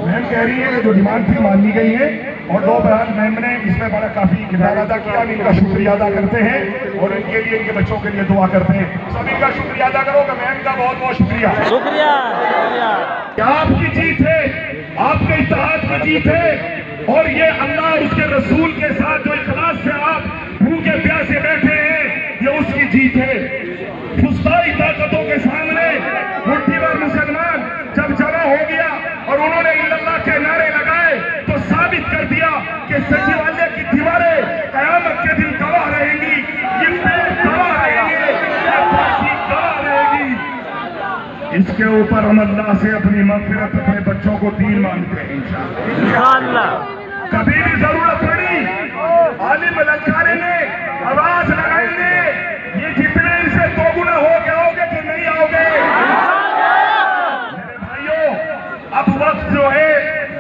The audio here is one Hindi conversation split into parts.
मैम कह रही है कि जो डिमांड थी मानी गई है और 2 बयान मैम ने इसमें बड़ा काफी किरदार अदा किया। हम इनका शुक्रिया अदा करते हैं और इनके लिए, इनके बच्चों के लिए दुआ करते हैं। सभी का शुक्रिया अदा करोगे। मैम का बहुत बहुत शुक्रिया। शुक्रिया। क्या आपकी जीत है, आपके इत्तेहाद की जीत है और ये अल्लाह और उसके रसूल के साथ जो इखलास से आप भूखे प्यासे बैठे हैं, ये उसकी जीत है। फुस्ताई ताकतों के सामने मुट्ठी भर मुसलमान जब जमा हो गया और उन्होंने इल्लल्लाह के नारे लगाए तो साबित कर दिया कि सचिवालय की दीवारें कयामत के दिन गवाह रहेंगी, ये पेड़ गवाह रहेंगे, ये पार्टी गवाह रहेगी। इसके ऊपर हम अल्लाह से अपनी मग़फ़िरत, अपने बच्चों को दीन मांगते हैं इंशाअल्लाह। कभी भी जरूरत पड़ी आलिम ललकारेंगे, आवाज लगाएंगे। ये जितने इनसे 2 गुना हो गए, आओगे कि नहीं आओगे? मेरे भाइयों, अब वक्त जो है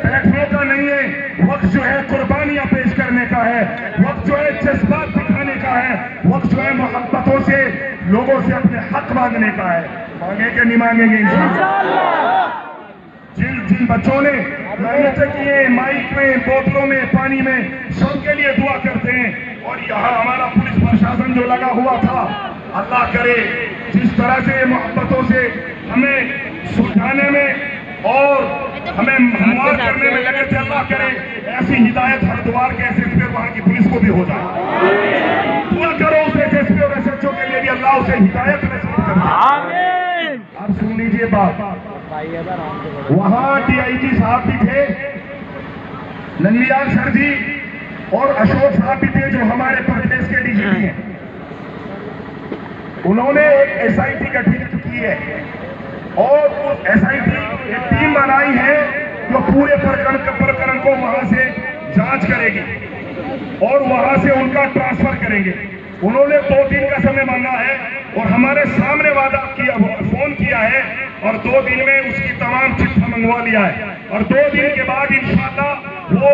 बैठने का नहीं है, वक्त जो है कुर्बानियां पेश करने का है, वक्त जो है जज्बात दिखाने का है, वक्त जो है मोहब्बतों से लोगों से अपने हक मांगने का है। मांगे कि नहीं मांगेंगे इंशाअल्लाह। जिन बच्चों ने मेहनत की है, माइक में, बोतलों में, पानी में, सबके लिए दुआ करते हैं। और यहाँ हमारा पुलिस प्रशासन जो लगा हुआ था, अल्लाह करे जिस तरह से मोहब्बतों से हमें सुलझाने में और हमें हमवार करने में लगे थे, अल्लाह करे ऐसी हिदायत हरिद्वार के एसएसपी और वहां की पुलिस को भी हो जाए। दुआ करो उस एसएसपी और एसएचओ के लिए भी, अल्लाह उसे हिदायत नसीब करे। अब सुन लीजिए बात। वहां डीआईजी साहब भी थे, नंदियाल सर जी और अशोक साहब भी थे जो हमारे प्रदेश के डीजीपी हैं। उन्होंने एक एसआईटी गठित की है और उस एसआईटी एक टीम बनाई है जो पूरे प्रकरण को वहां से जांच करेगी और वहां से उनका ट्रांसफर करेंगे। उन्होंने 2 दिन का समय मांगा है और हमारे सामने वादा किया, फोन किया है और 2 दिन में उसकी तमाम चिट्ठा मंगवा लिया है और 2 दिन के बाद इंशाअल्लाह वो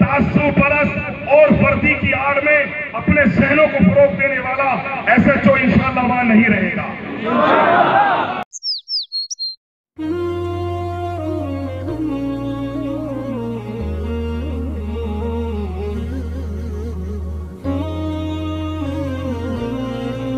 तासुब परस्त और वर्दी की आड़ में अपने सहनों को फरोग देने वाला एसएचओ इंशाअल्लाह वहां नहीं रहेगा।